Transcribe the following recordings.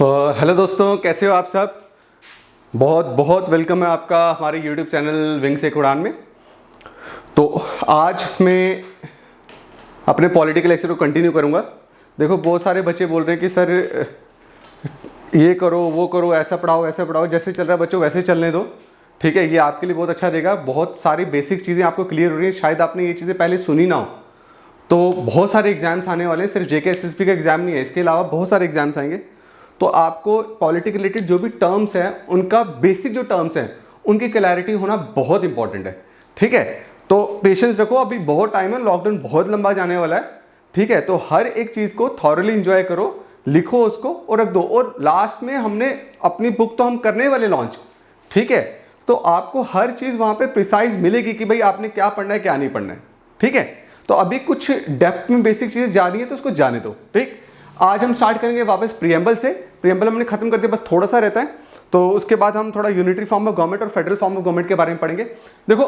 Hello दोस्तों, कैसे हो आप सब। बहुत बहुत वेलकम है आपका हमारे यूट्यूब चैनल विंग से एक उड़ान में। तो आज मैं अपने पॉलिटिकल लेक्चर को कंटिन्यू करूंगा। देखो, बहुत सारे बच्चे बोल रहे हैं कि सर ये करो वो करो, ऐसा पढ़ाओ, जैसे चल रहा है बच्चों वैसे चलने दो। ठीक है, ये आपके लिए बहुत अच्छा रहेगा। बहुत सारी बेसिक चीज़ें आपको क्लियर हो रही हैं, शायद आपने ये चीज़ें पहले सुनी ना हो। तो बहुत सारे एग्जाम्स आने वाले हैं, सिर्फ जेके एसएसबी का एग्जाम नहीं है, इसके अलावा बहुत सारे एग्जाम्स आएंगे। तो आपको पॉलिटिक्स रिलेटेड जो भी टर्म्स हैं, उनका बेसिक जो टर्म्स हैं उनकी क्लैरिटी होना बहुत इंपॉर्टेंट है। ठीक है, तो पेशेंस रखो, अभी बहुत टाइम है, लॉकडाउन बहुत लंबा जाने वाला है। ठीक है, तो हर एक चीज़ को थॉरली इंजॉय करो, लिखो उसको और रख दो। और लास्ट में हमने अपनी बुक तो हम करने वाले लॉन्च। ठीक है, तो आपको हर चीज़ वहाँ पे प्रिसाइज मिलेगी कि भाई आपने क्या पढ़ना है क्या नहीं पढ़ना है। ठीक है, तो अभी कुछ डेप्थ में बेसिक चीज़ें जा रही है तो उसको जाने दो। ठीक, आज हम स्टार्ट करेंगे वापस प्रीएम्बल से। प्रीएम्बल हमने खत्म कर दिया, बस थोड़ा सा रहता है। तो उसके बाद हम थोड़ा यूनिटरी फॉर्म ऑफ गवर्नमेंट और फेडरल फॉर्म ऑफ गवर्नमेंट के बारे में पढ़ेंगे। देखो,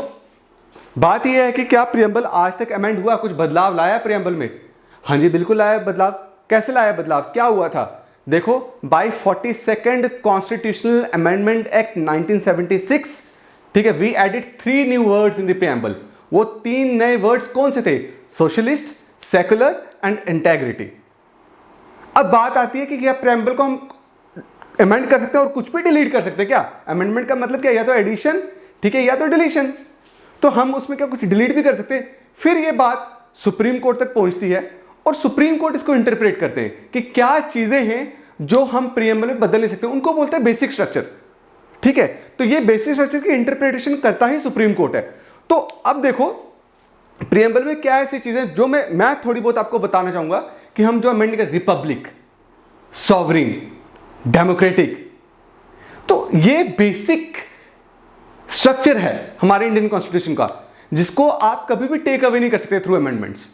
बात यह है कि क्या प्रीएम्बल आज तक अमेंड हुआ, कुछ बदलाव लाया प्रीएम्बल में? हाँ जी, बिल्कुल लाया बदलाव। कैसे लाया बदलाव, क्या हुआ था? देखो, bye 42nd constitutional amendment act 1976, ठीक है, we added 3 new words in the preamble. वो 3 नए वर्ड्स कौन से थे? Socialist, secular and integrity. अब बात आती है कि क्या प्रीएम्बल को हम अमेंड कर सकते हैं और कुछ भी डिलीट कर सकते हैं क्या? अमेंडमेंट का मतलब क्या, या तो एडिशन, ठीक है, या तो डिलीशन। तो हम उसमें क्या कुछ डिलीट भी कर सकते हैं। फिर ये बात सुप्रीम कोर्ट तक पहुंचती है और सुप्रीम कोर्ट इसको इंटरप्रेट करते हैं कि क्या चीजें हैं जो हम प्रीएम्बल में बदल नहीं सकते। उनको बोलते हैं बेसिक स्ट्रक्चर। ठीक है, तो ये बेसिक स्ट्रक्चर की इंटरप्रिटेशन करता ही सुप्रीम कोर्ट है। तो अब देखो, प्रीएम्बल में क्या ऐसी चीजें जो मैं थोड़ी बहुत आपको बताना चाहूंगा कि हम जो अमेंड कर, रिपब्लिक, सॉवरिन, डेमोक्रेटिक, तो ये बेसिक स्ट्रक्चर है हमारे इंडियन कॉन्स्टिट्यूशन का, जिसको आप कभी भी टेक अवे नहीं कर सकते थ्रू अमेंडमेंट्स।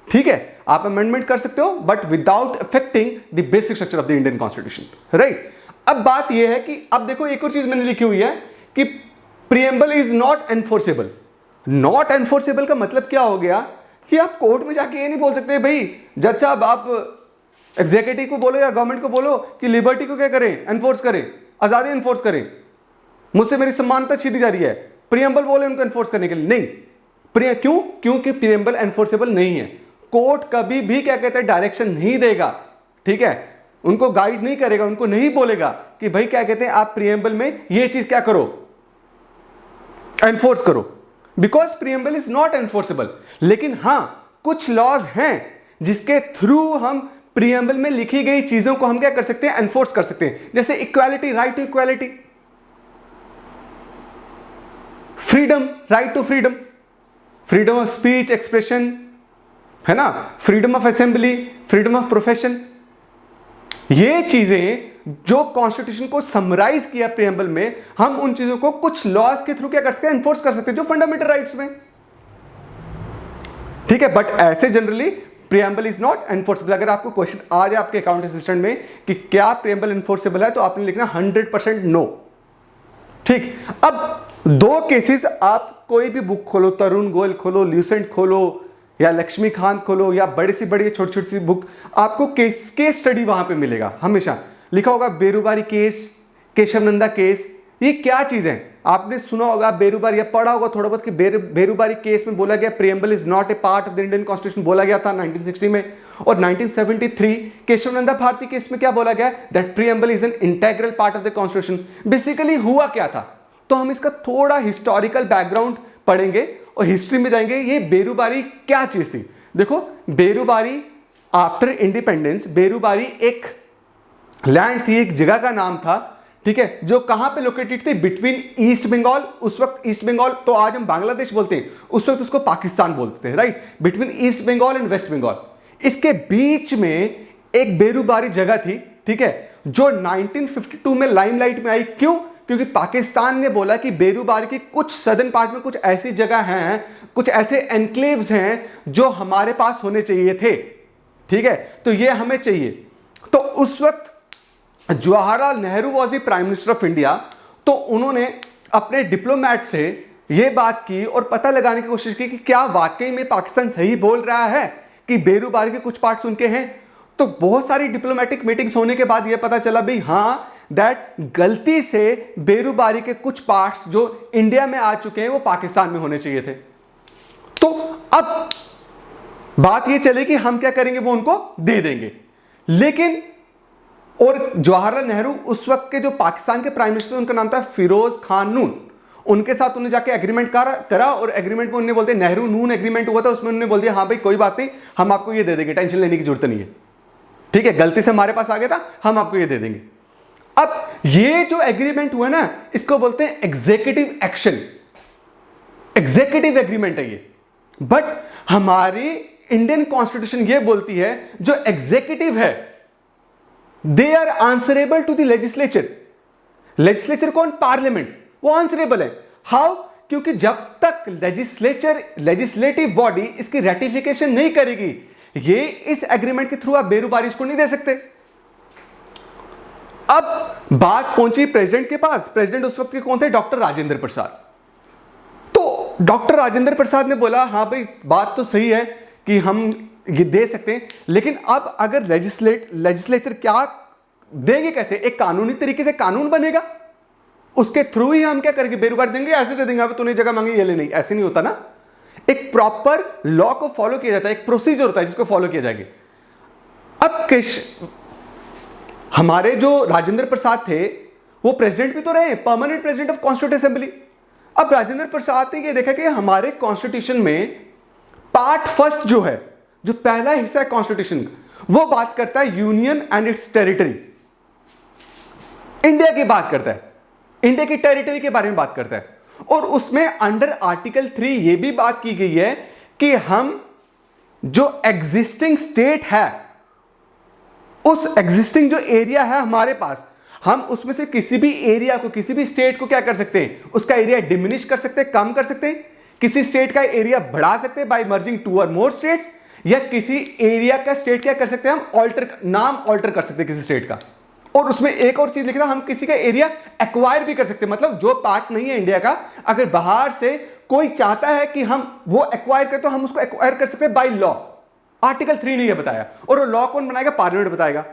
ठीक है, आप अमेंडमेंट कर सकते हो but without affecting the basic structure of the Indian constitution. Right, अब बात यह है कि अब देखो, एक और चीज मैंने लिखी हुई है कि preamble is not enforceable. Not enforceable का मतलब क्या हो गया कि आप कोर्ट में जाके ये नहीं बोल सकते भाई जज साहब आप एग्जीक्यूटिव को बोलो या गवर्नमेंट को बोलो कि लिबर्टी को क्या करें, एनफोर्स करें, आजादी एनफोर्स करें, मुझसे मेरी सम्मानता छीनी जा रही है, प्रीएम्बल बोले उनको एनफोर्स करने के लिए। नहीं, क्यों? क्योंकि प्रीएम्बल एनफोर्सेबल नहीं है। कोर्ट कभी भी क्या कहते हैं डायरेक्शन नहीं देगा। ठीक है, उनको गाइड नहीं करेगा, उनको नहीं बोलेगा कि भाई क्या कहते हैं आप प्रीएम्बल में ये चीज क्या करो, एनफोर्स करो, because preamble is not enforceable. लेकिन हां, कुछ लॉज हैं जिसके थ्रू हम प्रीएम्बल में लिखी गई चीजों को हम क्या कर सकते हैं, एनफोर्स कर सकते हैं। जैसे equality, right to equality, freedom, right to freedom, freedom of speech, expression, है ना, freedom of assembly, freedom of profession. ये चीजें जो कॉन्स्टिट्यूशन को समराइज किया प्रीएम्बल में, हम उन चीजों को कुछ लॉज के थ्रू क्या कर सकते हैं, एनफोर्स कर सकते हैं, जो फंडामेंटल राइट्स में। ठीक है, बट ऐसे generally preamble is not enforceable. अगर आपको क्वेश्चन आ जाए आपके अकाउंट असिस्टेंट में कि क्या प्रीएम्बल एनफोर्सेबल है, तो आपने लिखना 100% नो। ठीक, अब 2 केसेस, आप कोई भी बुक खोलो, तरुण गोयल खोलो, ल्यूसेंट खोलो, या लक्ष्मीकांत खोलो, या बड़ी सी बड़ी छोटी छोटी सी बुक, आपको केस स्टडी वहां पे मिलेगा। हमेशा लिखा होगा बेरुबारी केस, केशवनंदा केस। ये क्या चीज है? आपने सुना होगा बेरुबारी या पढ़ा होगा थोड़ा बहुत कि बेरुबारी केस में बोला गया preamble is not a part of the Indian constitution, बोला गया था 1960 में। और 1973 केशवनंदा भारती केस में क्या बोला गया, that preamble is an integral part of the constitution. Basically हुआ क्या था, तो हम इसका थोड़ा हिस्टोरिकल बैकग्राउंड पढ़ेंगे और हिस्ट्री में जाएंगे। ये बेरुबारी क्या चीज थी? देखो, बेरुबारी आफ्टर इंडिपेंडेंस, बेरुबारी एक लैंड थी, एक जगह का नाम था। ठीक है, जो कहां पे लोकेटेड थी, बिटवीन ईस्ट बंगाल, उस वक्त ईस्ट बंगाल तो आज हम बांग्लादेश बोलते हैं, उस वक्त उसको पाकिस्तान बोलते हैं। Right, between east Bengal and west Bengal, इसके बीच में एक बेरुबारी जगह थी। ठीक है, जो 1952 में लाइमलाइट में आई। क्यों? क्योंकि पाकिस्तान ने बोला कि बेरुबारी की कुछ सदर्न पार्ट में कुछ ऐसी जगह हैं, कुछ ऐसे एनक्लेव्स हैं जो हमारे पास होने चाहिए थे। ठीक है, तो ये हमें चाहिए। तो उस वक्त Jawaharlal Nehru was the prime minister of India. तो उन्होंने अपने डिप्लोमेट से ये बात की और पता लगाने की कोशिश की कि क्या वाकई में पाकिस्तान सही बोल रहा है कि बेरुबारी के कुछ पार्ट्स उनके हैं। तो बहुत सारी डिप्लोमेटिक मीटिंग्स होने के बाद यह पता चला भाई हाँ दैट गलती से बेरूबारी के कुछ पार्ट्स जो इंडिया में आ चुके हैं वो पाकिस्तान में होने चाहिए थे। तो अब बात ये चले कि हम क्या करेंगे, वो उनको दे देंगे। लेकिन और जवाहरलाल नेहरू उस वक्त के जो पाकिस्तान के प्राइम मिनिस्टर उनका नाम था फिरोज खान नून, उनके साथ उन्होंने जाके एग्रीमेंट करा और एग्रीमेंट में उन्होंने बोलते नेहरू नून एग्रीमेंट हुआ था, उसमें उन्होंने बोल दिया हाँ भाई कोई बात नहीं, हम आपको ये दे देंगे, टेंशन लेने की जरूरत नहीं है, ठीक है, गलती से हमारे पास आ गया था, हम आपको ये दे देंगे। अब ये जो एग्रीमेंट हुआ ना, इसको बोलते हैं एग्जीक्यूटिव एक्शन, एग्जीक्यूटिव एग्रीमेंट है ये। बट हमारी इंडियन कॉन्स्टिट्यूशन ये बोलती है जो एग्जीक्यूटिव है they are answerable to the legislature. Legislature कौन? पार्लियामेंट, वो आंसरेबल है। हाउ? क्योंकि जब तक लेजिस्लेटिव बॉडी इसकी रेटिफिकेशन नहीं करेगी, ये इस एग्रीमेंट के थ्रू आप बेरूबारी इसको नहीं दे सकते। अब बात पहुंची प्रेसिडेंट के पास। प्रेसिडेंट उस वक्त के कौन थे? डॉक्टर राजेंद्र प्रसाद। तो डॉक्टर राजेंद्र प्रसाद ने बोला हाँ भाई बात तो सही है कि हम ये दे सकते हैं, लेकिन अब अगर लेजिस्लेचर क्या देंगे, कैसे? एक कानूनी तरीके से कानून बनेगा, उसके थ्रू ही हम क्या करेंगे, बेरूबारी देंगे, ऐसे दे देंगे, अब तूने जगह मांगी ये ले, नहीं, ऐसे नहीं होता ना। एक प्रॉपर लॉ को फॉलो किया जाता है, एक प्रोसीजर होता है जिसको फॉलो किया जाएगा। अब हमारे जो राजेंद्र प्रसाद थे वो प्रेसिडेंट भी तो रहे, permanent president of constituent assembly. अब राजेंद्र प्रसाद ने ये देखा कि हमारे कॉन्स्टिट्यूशन में पार्ट फर्स्ट जो है, जो पहला हिस्सा है कॉन्स्टिट्यूशन का, वो बात करता है union and it's territory, India की बात करता है, इंडिया की टेरिटरी के बारे में बात करता है। और उसमें अंडर आर्टिकल 3 ये भी बात की गई है कि हम जो एग्जिस्टिंग स्टेट है, उस एग्जिस्टिंग जो एरिया है हमारे पास, हम उसमें से किसी भी एरिया को, किसी भी स्टेट को क्या कर सकते हैं, उसका एरिया डिमिनिश कर सकते हैं, कम कर सकते हैं, किसी स्टेट का एरिया बढ़ा सकते हैं बाय मर्जिंग 2 और मोर स्टेट्स, या किसी एरिया का स्टेट क्या कर सकते हैं, हम नाम ऑल्टर कर सकते हैं किसी स्टेट का। और उसमें एक और चीज लिखा था, हम किसी का एरिया एक्वायर भी कर सकते हैं, मतलब जो पार्ट नहीं है इंडिया का, अगर बाहर से कोई चाहता है कि हम वो एक्वायर करें तो हम उसको एक्वायर कर सकते हैं बाय लॉ। आर्टिकल 3 ने ये बताया, और वो लॉ कौन बनाएगा? पार्लियामेंट बताएगा।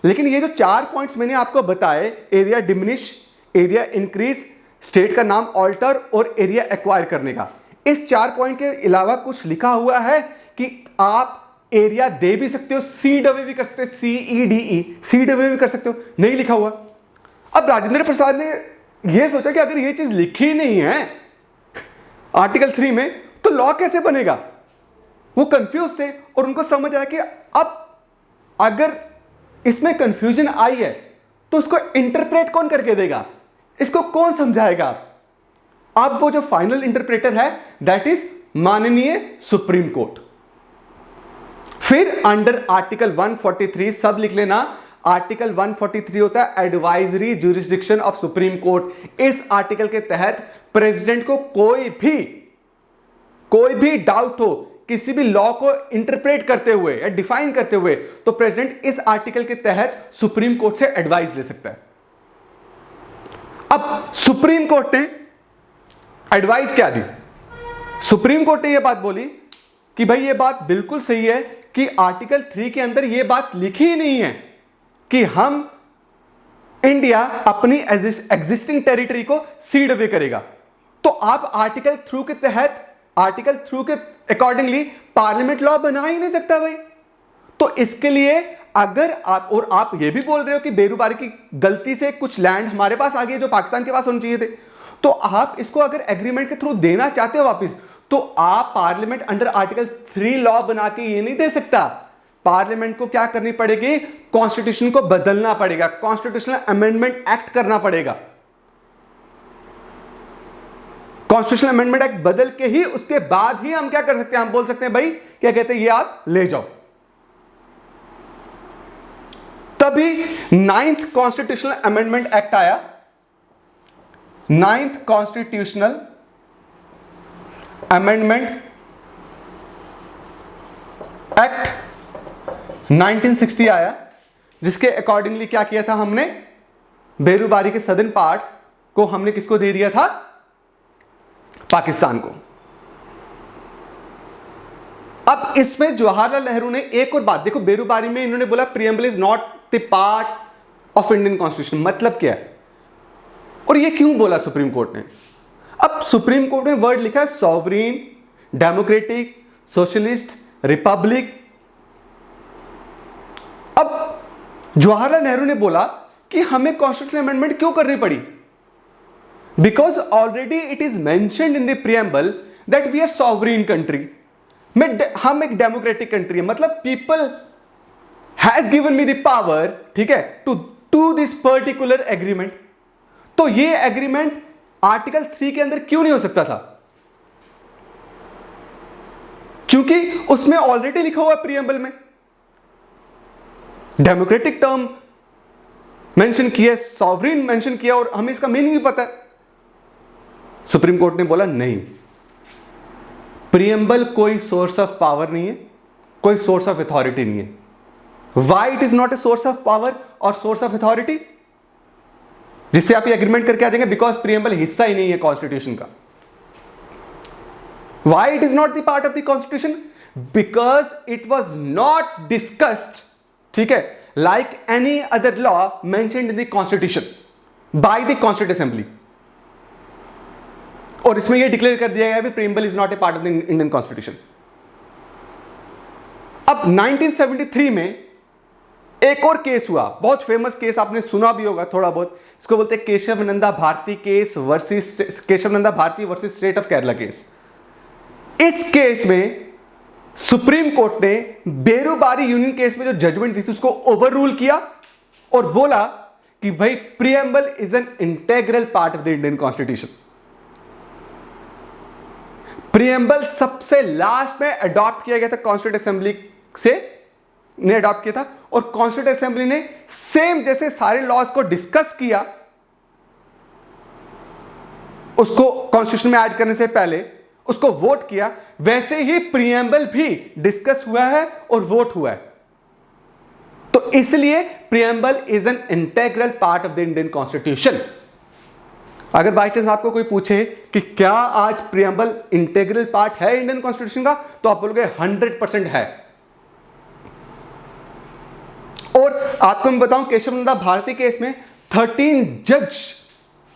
लेकिन ये जो 4 पॉइंट्स मैंने आपको बताए, area diminish, area increase, state का नाम ऑल्टर और एरिया एक्वायर करने का, इस 4 पॉइंट के अलावा कुछ लिखा हुआ है कि आप एरिया दे भी सकते हो, सीड अवे भी कर सकते हो, CEDE, सीड अवे भी कर सकते हो, नहीं लिखा हुआ। अब राजेंद्र प्रसाद ने यह सोचा कि अगर ये चीज लिखी नहीं है आर्टिकल 3 में, तो लॉ कैसे बनेगा? वो कंफ्यूज थे और उनको समझ आया कि अब अगर इसमें कंफ्यूजन आई है तो उसको इंटरप्रेट कौन करके देगा, इसको कौन समझाएगा? अब वो जो फाइनल इंटरप्रेटर है दैट इज माननीय सुप्रीम कोर्ट। फिर अंडर आर्टिकल 143, सब लिख लेना, आर्टिकल 143 होता है advisory jurisdiction of supreme court. इस आर्टिकल के तहत प्रेसिडेंट को कोई भी डाउट हो किसी भी लॉ को इंटरप्रेट करते हुए या डिफाइन करते हुए, तो प्रेसिडेंट इस आर्टिकल के तहत सुप्रीम कोर्ट से एडवाइस ले सकता है। अब सुप्रीम कोर्ट ने एडवाइस क्या दी? सुप्रीम कोर्ट ने यह बात बोली कि भाई ये बात बिल्कुल सही है कि आर्टिकल 3 के अंदर यह बात लिखी ही नहीं है कि हम इंडिया अपनी एग्जिस्टिंग टेरिटरी को सीड अवे करेगा, तो आप आर्टिकल 3 के तहत, आर्टिकल 3 के अकॉर्डिंगली पार्लियामेंट लॉ बना ही नहीं सकता भाई। तो इसके लिए अगर आप ये भी बोल रहे हो कि बेरूबारी की गलती से कुछ लैंड हमारे पास आ गए जो पाकिस्तान के पास होने चाहिए थे, तो आप इसको अगर एग्रीमेंट के थ्रू देना चाहते हो वापस, तो आप पार्लियामेंट अंडर आर्टिकल 3 लॉ बना के ये नहीं दे सकता। पार्लियामेंट को क्या करनी पड़ेगी? कॉन्स्टिट्यूशन को बदलना पड़ेगा, कॉन्स्टिट्यूशनल अमेंडमेंट एक्ट करना पड़ेगा। कॉन्स्टिट्यूशनल अमेंडमेंट एक्ट बदल के ही उसके बाद ही हम क्या कर सकते हैं, हम बोल सकते हैं भाई क्या कहते हैं ये आप ले जाओ। तभी 9th कॉन्स्टिट्यूशनल अमेंडमेंट एक्ट आया। 9th कॉन्स्टिट्यूशनल अमेंडमेंट एक्ट 1960 आया, जिसके अकॉर्डिंगली क्या किया था हमने, बेरूबारी के सदर्न पार्ट्स को हमने किसको दे दिया था? पाकिस्तान को। अब इसमें जवाहरलाल नेहरू ने एक और बात देखो, बेरूबारी में इन्होंने बोला preamble is not the part of Indian constitution, मतलब क्या है और ये क्यों बोला सुप्रीम कोर्ट ने? अब सुप्रीम कोर्ट ने वर्ड लिखा है सॉवरीन, डेमोक्रेटिक, सोशलिस्ट, रिपब्लिक। अब जवाहरलाल नेहरू ने बोला कि हमें कॉन्स्टिट्यूशनल अमेंडमेंट क्यों करनी पड़ी? Because already it is mentioned in the preamble that we are sovereign country, हम एक डेमोक्रेटिक कंट्री है, मतलब people has given me the power, ठीक है, टू दिस पर्टिकुलर एग्रीमेंट। तो ये एग्रीमेंट आर्टिकल 3 के अंदर क्यों नहीं हो सकता था? क्योंकि उसमें ऑलरेडी लिखा हुआ प्रीएम्बल में डेमोक्रेटिक टर्म मेंशन किया, सॉवरीन मेंशन किया और हमें इसका मीनिंग भी पता है। सुप्रीम कोर्ट ने बोला नहीं, प्रीएम्बल कोई सोर्स ऑफ पावर नहीं है, कोई सोर्स ऑफ अथॉरिटी नहीं है। Why it is not a source of power और सोर्स ऑफ अथॉरिटी, जिससे आप ये एग्रीमेंट करके आ जाएंगे? बिकॉज प्रीएम्बल हिस्सा ही नहीं है कॉन्स्टिट्यूशन का। Why it is not the part of the constitution? Because it was not discussed, ठीक है, like any other law mentioned in the constitution by the constituent assembly. और इसमें यह डिक्लेयर कर दिया गया है preamble is not a part of the Indian constitution. अब 1973 में एक और केस हुआ, बहुत फेमस केस, आपने सुना भी होगा थोड़ा बहुत, इसको बोलते हैं Keshav Nanda Bharati case versus Keshav Nanda Bharati versus state of Kerala case. इस केस में सुप्रीम कोर्ट ने बेरूबारी यूनियन केस में जो जजमेंट दी थी उसको ओवररूल किया और बोला कि भाई preamble is an integral part of the Indian constitution. Preamble सबसे लास्ट में अडॉप्ट किया गया था, कॉन्स्टिट्यूंट असेंबली से ने अडॉप्ट किया था और कॉन्स्टिट्यूंट असेंबली ने सेम जैसे सारे लॉज को डिस्कस किया, उसको कॉन्स्टिट्यूशन में ऐड करने से पहले उसको वोट किया, वैसे ही प्रीएम्बल भी डिस्कस हुआ है और वोट हुआ है। तो इसलिए preamble is an integral part of the Indian constitution. अगर बाय चांस आपको कोई पूछे कि क्या आज प्रीएम्बल इंटेग्रल पार्ट है इंडियन कॉन्स्टिट्यूशन का, तो आप बोलोगे 100% है। और आपको मैं बताऊं, केशव नंदा भारती केस में 13 जज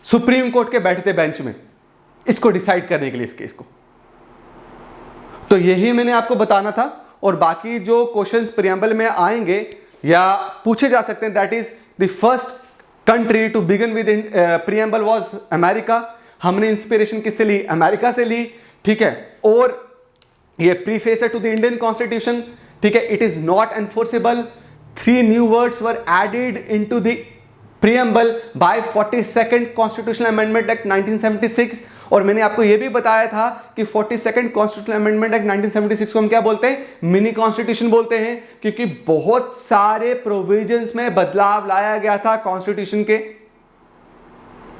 सुप्रीम कोर्ट के बैठे थे बेंच में इसको डिसाइड करने के लिए, इस केस को। तो यही मैंने आपको बताना था। और बाकी जो क्वेश्चंस प्रीएम्बल में आएंगे या पूछे जा सकते हैं, that is the first country to begin with preamble was America. हमने इंस्पिरेशन किससे ली? अमेरिका से ली, ठीक है। और ये preface to the Indian constitution, ठीक है, it is not enforceable. 3 new words were added into the preamble by 42nd constitutional amendment act 1976। और मैंने आपको यह भी बताया था कि 42nd कॉन्स्टिट्यूशनल अमेंडमेंट एक्ट 1976 को हम क्या बोलते हैं? मिनी कॉन्स्टिट्यूशन बोलते हैं, क्योंकि बहुत सारे प्रोविजंस में बदलाव लाया गया था कॉन्स्टिट्यूशन के,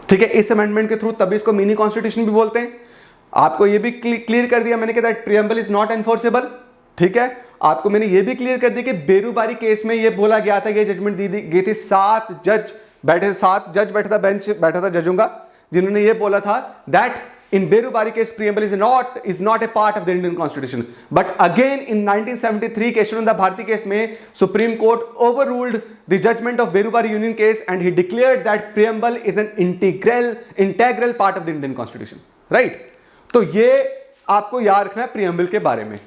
ठीक है, इस अमेंडमेंट के थ्रू, तभी इसको मिनी कॉन्स्टिट्यूशन भी बोलते हैं। आपको यह भी क्लियर कर दिया मैंने कि that preamble is not enforceable, ठीक है। आपको मैंने यह भी क्लियर कर दिया कि बेरूबारी केस में यह बोला गया था, यह जजमेंट दी गई थी, 7 जज बैठे था, बेंच बैठा था जजों का, जिन्होंने यह बोला था that in Berubari case preamble is not a part of the Indian constitution. But again in 1973 Keshav Nanda Bharati case में supreme court overruled the judgment of Berubari union case and he declared that preamble is an integral part of the Indian constitution, right. तो ये आपको याद रखना है preamble के बारे में।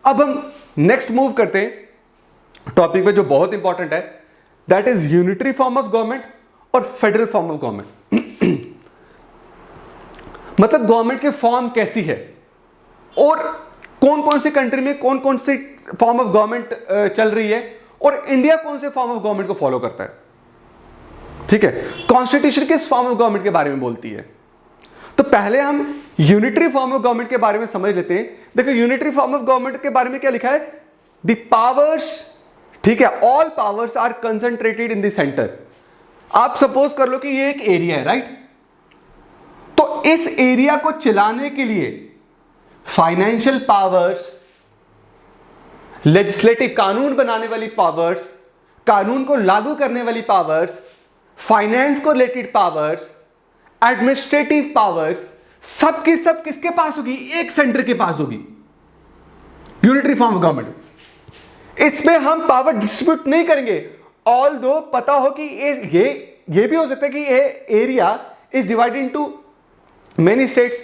अब हम नेक्स्ट मूव करते हैं टॉपिक पे जो बहुत इंपॉर्टेंट है, that is unitary form of government और फेडरल फॉर्म ऑफ गवर्नमेंट। मतलब गवर्नमेंट की फॉर्म कैसी है और कौन कौन सी कंट्री में कौन कौन सी फॉर्म ऑफ गवर्नमेंट चल रही है और इंडिया कौन से फॉर्म ऑफ गवर्नमेंट को फॉलो करता है, ठीक है। कॉन्स्टिट्यूशन किस फॉर्म ऑफ गवर्नमेंट के बारे में बोलती है? तो पहले हम यूनिटरी फॉर्म ऑफ गवर्नमेंट के बारे में समझ लेते हैं। देखो यूनिटरी फॉर्म ऑफ गवर्नमेंट के बारे में क्या लिखा है? द पावर्स, ठीक है, all powers are concentrated in the centre. आप सपोज कर लो कि ये एक एरिया है, राइट। तो इस एरिया को चलाने के लिए फाइनेंशियल पावर्स, लेजिस्लेटिव कानून बनाने वाली पावर्स, कानून को लागू करने वाली पावर्स, फाइनेंस को रिलेटेड पावर्स, एडमिनिस्ट्रेटिव पावर्स, सब की सब किसके पास होगी? एक सेंटर के पास होगी। Unitary form of government. इसमें हम पावर डिस्ट्रीब्यूट नहीं करेंगे, ऑल दो पता हो कि ये भी हो सकता है कि ये area is divided into many states,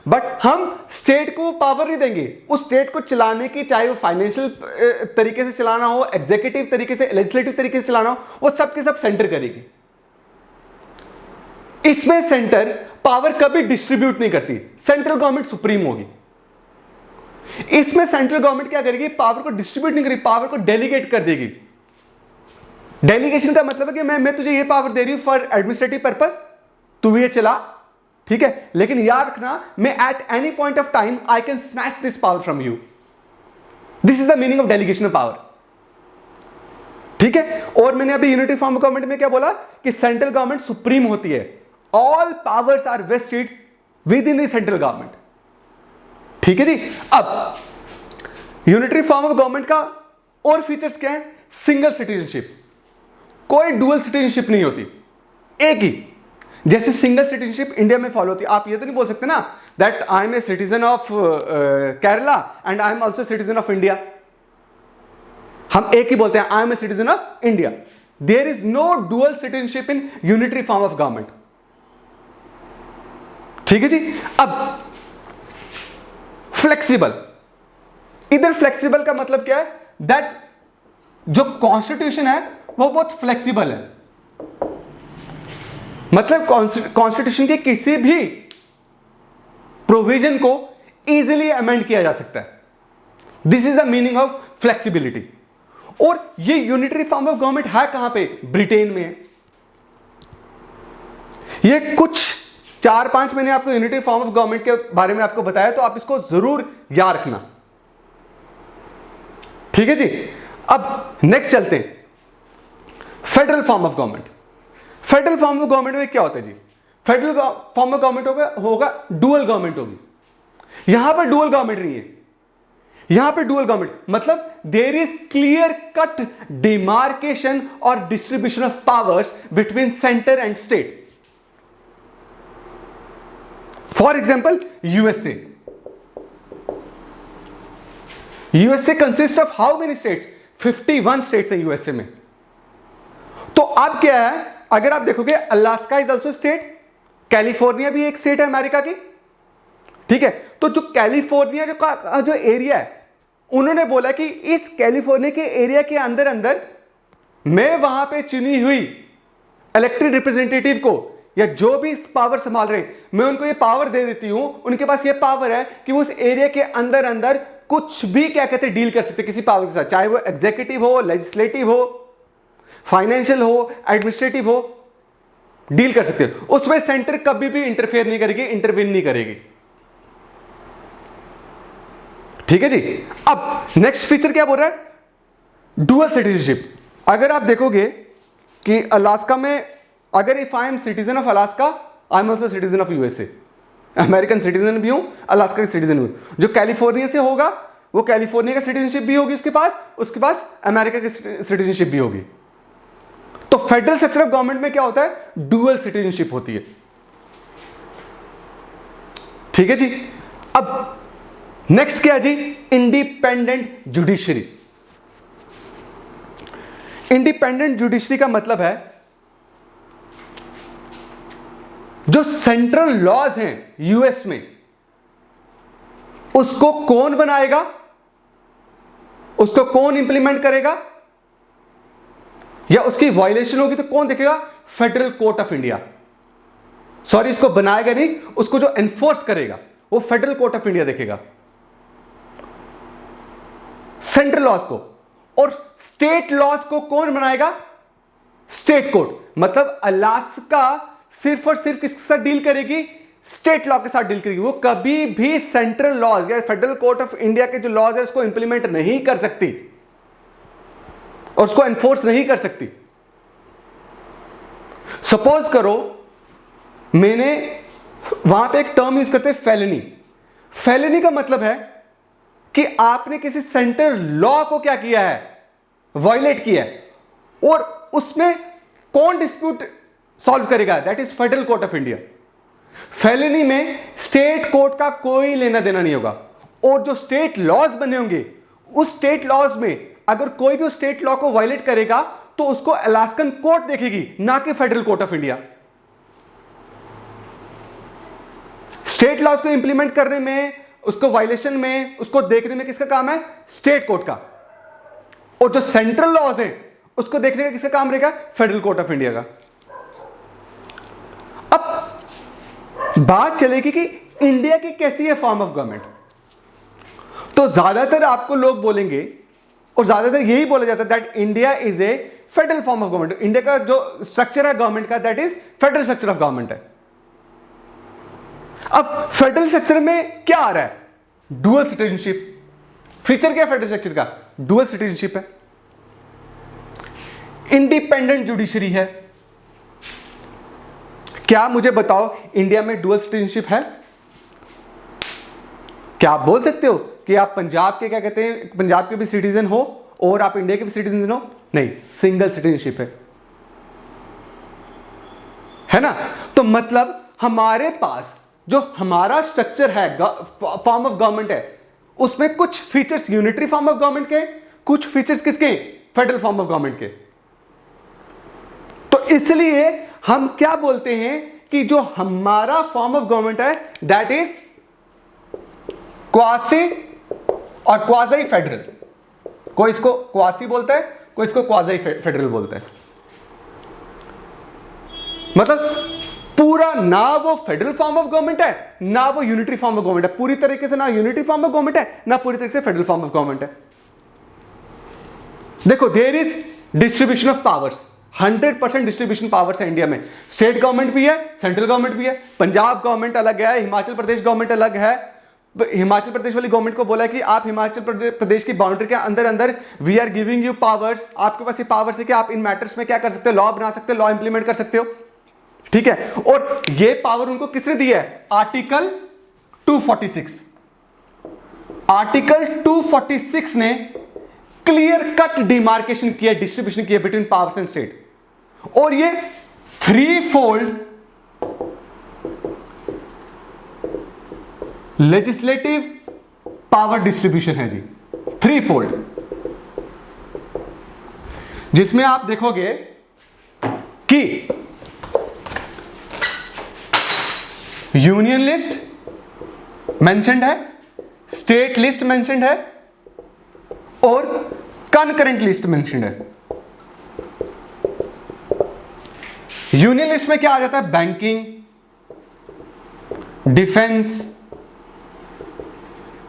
but हम स्टेट को पावर नहीं देंगे उस स्टेट को चलाने की, चाहे वो फाइनेंशियल तरीके से चलाना हो, एग्जीक्यूटिव तरीके से, लेजिस्लेटिव तरीके से चलाना हो, वो सब के सब सेंटर करेगी। इसमें सेंटर पावर कभी डिस्ट्रीब्यूट नहीं करती, सेंट्रल गवर्नमेंट सुप्रीम होगी। इसमें सेंट्रल गवर्नमेंट क्या करेगी, पावर को डिस्ट्रीब्यूट नहीं करेगी, पावर को डेलीगेट कर देगी। डेलीगेशन का मतलब है कि मैं तुझे ये पावर दे रही हूं फॉर एडमिनिस्ट्रेटिव पर्पस, तू ये चला, ठीक है, लेकिन याद रखना मैं at any point of time I can snatch this power from you. This is the meaning of delegation of power, ठीक है। और मैंने अभी यूनिटरी फॉर्म ऑफ गवर्नमेंट में क्या बोला कि सेंट्रल गवर्नमेंट सुप्रीम होती है, all powers are vested within the central government, ठीक है जी। अब यूनिटरी फॉर्म ऑफ गवर्नमेंट का और फीचर्स क्या है, सिंगल सिटीजनशिप, कोई डुअल सिटीजनशिप नहीं होती, एक ही। जैसे सिंगल सिटीजनशिप इंडिया में फॉलो होती है, आप ये तो नहीं बोल सकते ना that I am a citizen of Kerala and I am also citizen of India. हम एक ही बोलते हैं, I am a citizen of India. There is no dual citizenship in unitary form of government, ठीक है जी। अब फ्लेक्सिबल, इधर फ्लेक्सिबल का मतलब क्या है, दैट जो कॉन्स्टिट्यूशन है वो बहुत फ्लेक्सिबल है, मतलब कॉन्स्टिट्यूशन के किसी भी प्रोविजन को इजीली अमेंड किया जा सकता है। This is the meaning of flexibility. और ये यूनिटरी फॉर्म ऑफ गवर्नमेंट है कहां पे, ब्रिटेन में है। ये कुछ 4-5 मैंने आपको यूनिटरी फॉर्म ऑफ गवर्नमेंट के बारे में आपको बताया, तो आप इसको जरूर याद रखना, ठीक है जी। अब नेक्स्ट चलते हैं, federal form of government. Federal form of government में क्या होता है जी, फेडरल फॉर्म ऑफ गवर्नमेंट होगा डुअल गवर्नमेंट होगी। यहां पर डुअल गवर्नमेंट नहीं है, यहां पर डुअल गवर्नमेंट मतलब there is clear cut demarcation और distribution of powers between centre and state. For example USA consist of how many states, 51 states हैं यूएसए में। तो अब क्या है, अगर आप देखोगे Alaska is also state, California भी एक स्टेट है अमेरिका की, ठीक है। तो जो कैलिफोर्निया जो एरिया है, उन्होंने बोला कि इस कैलिफोर्निया के एरिया के अंदर अंदर मैं वहां पे चुनी हुई इलेक्टेड रिप्रेजेंटेटिव को या जो भी पावर संभाल रहे हैं, मैं उनको ये पावर दे देती हूं, उनके पास ये पावर है कि वो उस एरिया के अंदर अंदर कुछ भी क्या कहते हैं डील कर सकते किसी पावर के साथ, चाहे वो एग्जीक्यूटिव हो, लेजिस्लेटिव हो, फाइनेंशियल हो, एडमिनिस्ट्रेटिव हो, डील कर सकते हो। उसमें सेंटर कभी भी इंटरफेयर नहीं करेगी, इंटरवीन नहीं करेगी, ठीक है जी। अब नेक्स्ट फीचर क्या बोल रहा है, डुअल सिटीजनशिप। अगर आप देखोगे कि अलास्का में, अगर if I am citizen of Alaska, I am also citizen of USA, American citizen भी हूं, अलास्का का सिटीजन हूं। जो कैलिफोर्निया से होगा वो कैलिफोर्निया का सिटीजनशिप भी होगी उसके पास अमेरिका की सिटीजनशिप भी होगी। तो फेडरल स्ट्रक्चर ऑफ गवर्नमेंट में क्या होता है, डुअल सिटीजनशिप होती है, ठीक है जी। अब नेक्स्ट क्या है जी, इंडिपेंडेंट जुडिशरी। इंडिपेंडेंट जुडिशरी का मतलब है जो सेंट्रल लॉज हैं यूएस में, उसको कौन बनाएगा, उसको कौन इंप्लीमेंट करेगा, या उसकी वायलेशन होगी तो कौन देखेगा, federal court of India. Sorry, इसको बनाएगा नहीं, उसको जो एनफोर्स करेगा वो फेडरल कोर्ट ऑफ इंडिया देखेगा सेंट्रल लॉज को। और स्टेट लॉज को कौन बनाएगा, स्टेट कोर्ट। मतलब अलास्का सिर्फ और सिर्फ किसके साथ डील करेगी, स्टेट लॉ के साथ डील करेगी। वो कभी भी सेंट्रल लॉज या फेडरल कोर्ट ऑफ इंडिया के जो लॉज है उसको इंप्लीमेंट नहीं कर सकती और उसको एनफोर्स नहीं कर सकती। सपोज करो मैंने वहां पे एक टर्म यूज करते हैं फेलिनी। फेलिनी का मतलब है कि आपने किसी सेंट्रल लॉ को क्या किया है, वायलेट किया है, और उसमें कौन डिस्प्यूट सॉल्व करेगा, that is federal court of India. Fellini में स्टेट कोर्ट का कोई लेना देना नहीं होगा, और जो स्टेट लॉज बने होंगे उस स्टेट लॉज में अगर कोई भी उस स्टेट लॉ को वायलेट करेगा तो उसको अलास्कन कोर्ट देखेगी, ना कि federal court of India. State laws को इंप्लीमेंट करने में, उसको वायलेशन में, उसको देखने में किसका काम है? स्टेट कोर्ट का। और जो सेंट्रल लॉज है उसको देखने का किसका काम रहेगा? फेडरल कोर्ट ऑफ इंडिया का। अब बात चलेगी कि इंडिया की कैसी है फॉर्म ऑफ गवर्नमेंट। तो ज्यादातर आपको लोग बोलेंगे, और ज्यादातर यही बोला जाता है that India is a federal form of government. India का जो स्ट्रक्चर है गवर्नमेंट का, that is federal structure of government है। अब फेडरल स्ट्रक्चर में क्या आ रहा है? Dual citizenship. फीचर क्या है फेडरल स्ट्रक्चर का? डुअल सिटीजनशिप है, इंडिपेंडेंट जुडिशरी है। क्या मुझे बताओ इंडिया में डुअल सिटीजनशिप है? क्या आप बोल सकते हो कि आप पंजाब के, क्या कहते हैं, पंजाब के भी सिटीजन हो और आप इंडिया के भी सिटीजन हो? नहीं, सिंगल सिटीजनशिप है ना। तो मतलब हमारे पास जो हमारा स्ट्रक्चर है, फॉर्म ऑफ गवर्नमेंट है, उसमें कुछ features unitary form of government के, कुछ फीचर्स किसके? फेडरल फॉर्म ऑफ गवर्नमेंट के। तो इसलिए हम क्या बोलते हैं कि जो हमारा फॉर्म ऑफ गवर्नमेंट है दैट इज क्वासी और क्वाजी फेडरल। कोई इसको क्वासी बोलता है, कोई इसको क्वाजी फेडरल बोलता है। मतलब पूरा ना वो फेडरल फॉर्म ऑफ गवर्नमेंट है, ना वो यूनिटरी फॉर्म ऑफ गवर्नमेंट है। पूरी तरीके से ना यूनिटरी फॉर्म ऑफ गवर्नमेंट है, ना पूरी तरीके से फेडरल फॉर्म ऑफ गवर्नमेंट है। देखो, there is distribution of powers, 100% distribution powers है इंडिया में। स्टेट गवर्नमेंट भी है, सेंट्रल गवर्नमेंट भी है। पंजाब गवर्नमेंट अलग है, हिमाचल प्रदेश गवर्नमेंट अलग है। हिमाचल प्रदेश वाली गवर्नमेंट को बोला कि आप हिमाचल प्रदेश की बाउंड्री के अंदर अंदर we are giving you powers. आपके पास ये पावर्स है कि आप इन मैटर्स में क्या कर सकते हो? लॉ बना सकते हो, लॉ इंप्लीमेंट कर सकते हो। ठीक है, और ये पावर उनको किसने दी है? आर्टिकल 246। आर्टिकल 246 ने क्लियर कट डिमार्केशन किया, डिस्ट्रीब्यूशन किया बिटवीन पावर्स एंड स्टेट। और ये 3-fold लेजिस्लेटिव पावर डिस्ट्रीब्यूशन है जी, 3-fold। जिसमें आप देखोगे कि यूनियन लिस्ट मेंशन्ड है, स्टेट लिस्ट मेंशन्ड है और कनकरेंट लिस्ट मेंशन्ड है। यूनियन लिस्ट में क्या आ जाता है? Banking, defence,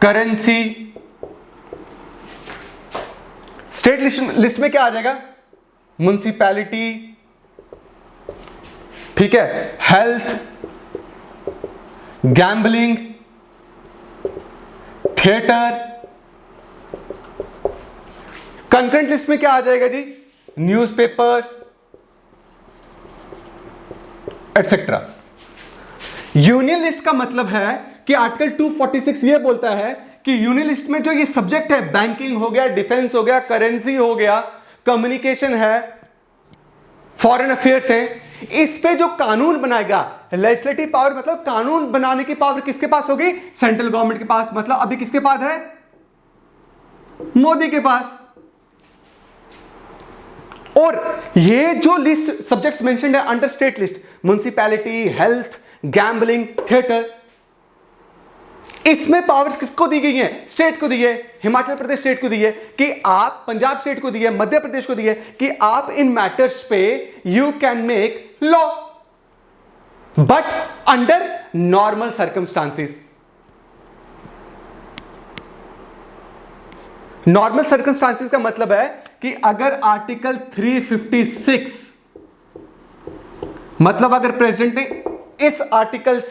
currency. State list में क्या आ जाएगा? म्युनिसिपैलिटी, ठीक है, health, gambling, theatre. Concurrent list में क्या आ जाएगा जी? Newspapers etcetera. यूनियन लिस्ट का मतलब है कि आर्टिकल 246 ये बोलता है कि यूनियन लिस्ट में जो ये सब्जेक्ट है, बैंकिंग हो गया, डिफेंस हो गया, करेंसी हो गया, कम्युनिकेशन है, फॉरेन अफेयर्स है, इस पे जो कानून बनाएगा, लेजिस्लेटिव पावर मतलब कानून बनाने की पावर किसके पास होगी? सेंट्रल गवर्नमेंट के पास। मतलब अभी किसके पास है? मोदी के पास। और ये जो लिस्ट सब्जेक्ट्स मेंशन्ड है under state list, municipality, health, gambling, theatre, इसमें पावर्स किसको दी गई है? स्टेट को दी है। हिमाचल प्रदेश स्टेट को दी है कि आप, पंजाब स्टेट को दी है, मध्य प्रदेश को दी है कि आप इन मैटर्स पे you can make law, but under normal circumstances. Normal circumstances का मतलब है कि अगर आर्टिकल 356, मतलब अगर प्रेसिडेंट ने इस आर्टिकल